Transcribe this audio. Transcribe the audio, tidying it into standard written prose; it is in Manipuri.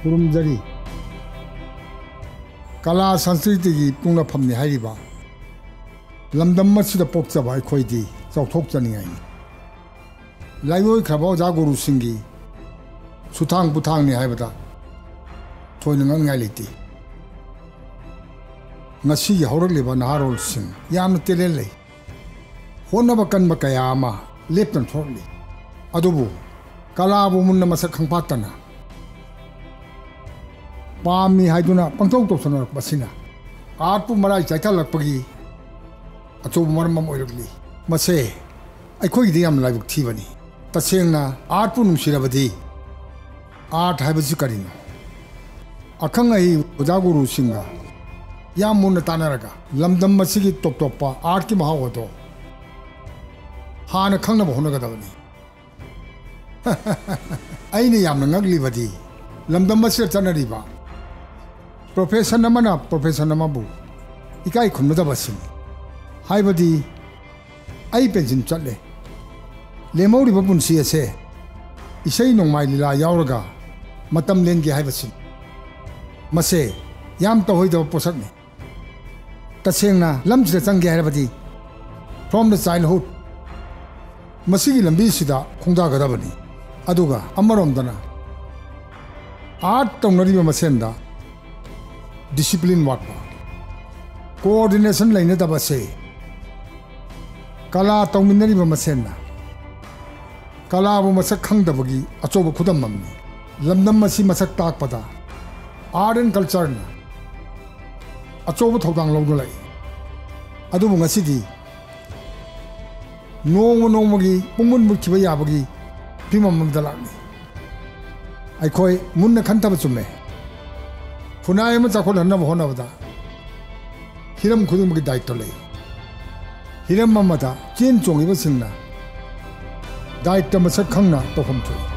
ꯈꯨꯔꯨꯝꯖꯔꯤ ꯀꯂꯥ ꯁꯪꯁꯀ꯭ꯔꯤꯇꯤꯒꯤ ꯄꯨꯡꯅꯐꯝꯅꯤ ꯍꯥꯏꯔꯤꯕ ꯂꯝꯗꯝ ꯑꯁꯤꯗ ꯄꯣꯛꯆꯕ ꯑꯩꯈꯣꯏꯗꯤ ꯆꯥꯎꯊꯣꯛꯆꯅꯤꯡꯉꯥꯏꯅꯤ ꯂꯥꯏꯑꯣꯏꯈ꯭ꯔꯕ ꯑꯣꯖꯥ ꯒꯨꯔꯨꯁꯤꯡꯒꯤ ꯁꯨꯊꯥꯡ ꯄꯨꯊꯥꯡꯅꯤ ꯍꯥꯏꯕꯗ ꯊꯣꯏꯅ ꯉꯛꯅꯤꯡꯉꯥꯏ ꯂꯩꯇꯦ ꯉꯁꯤꯒꯤ ꯍꯧꯔꯛꯂꯤꯕ ꯅꯍꯥꯔꯣꯜꯁꯤꯡ ꯌꯥꯝꯅ ꯇꯦꯂꯦꯟ ꯂꯩ ꯍꯣꯠꯅꯕ ꯀꯟꯕ ꯀꯌꯥ ꯑꯃ ꯂꯦꯞꯇꯅ ꯊꯣꯛꯂꯤ ꯑꯗꯨꯕꯨ ꯀꯂꯥꯕꯨ ꯃꯨꯟꯅ ꯃꯁꯛ ꯈꯪꯐꯥꯠꯇꯅ ꯄꯥꯝꯃꯤ ꯍꯥꯏꯗꯨꯅ ꯄꯪꯇꯧ ꯇꯧꯁꯟꯅꯔꯛꯄꯁꯤꯅ ꯑꯥꯔꯠꯄꯨ ꯃꯔꯥꯏ ꯆꯥꯏꯊꯜꯂꯛꯄꯒꯤ ꯑꯆꯧꯕ ꯃꯔꯝ ꯑꯃ ꯑꯣꯏꯔꯛꯂꯤ ꯃꯁꯦ ꯑꯩꯈꯣꯏꯒꯤꯗꯤ ꯌꯥꯝꯅ ꯂꯥꯏꯕꯛ ꯊꯤꯕꯅꯤ तसेंगना आर्ट पु नुंसिरबदि आर्ट हाइबसि करिनो अखंग अहि ओजा गुरु सिंगा याम मुन्न तानरगा लमदम मसिगी टॉप टॉप आर्ट की महाव दो हान खंगना होनगदबनि अइने यामना ngakliबदि लमदम मसिर चनरिबा प्रोफेशन अमना प्रोफेशन अमबु इकाई खुनदबसिन हाइबदि अइ पेंशन चले लेमौरिबा पुंसी असे इसै नोंमाइ लीला यावरगा मतम लेंगे हाइबसिन मसे याम तहोइदब पोसकने तसेंगना लमसिदा चंगे हाइबदि फ्रॉम द चाइल्डहुड मसिगी लंबी सिदा खोंदागदबनि अदुगा अमरोमदना आर्ट तौनरिबा मसेंदा डिसिप्लिन वाटपा कोऑर्डिनेशन लैनदबसे कला तौमिनरिबा मसेंना कलाबु मसक खंगदबगी अचोब खुदममनि लमदम मसी मसक ताकपदा आर्ट एंड कल्चर ना अचोब थौदांग लौदु लै अदुबु ngasiदी नोंमगी पुंगुन मुखिबा याबगी फिमममदा लानि अखोय मुन्न खंतब चुमे खुनाय म चाखोलहनब होनबदा हिरम खुदुमगी दायित्व लै हिरम ममदा चेन चोंगिबसिंगना दायित्व मसक खंगना तोफम थोई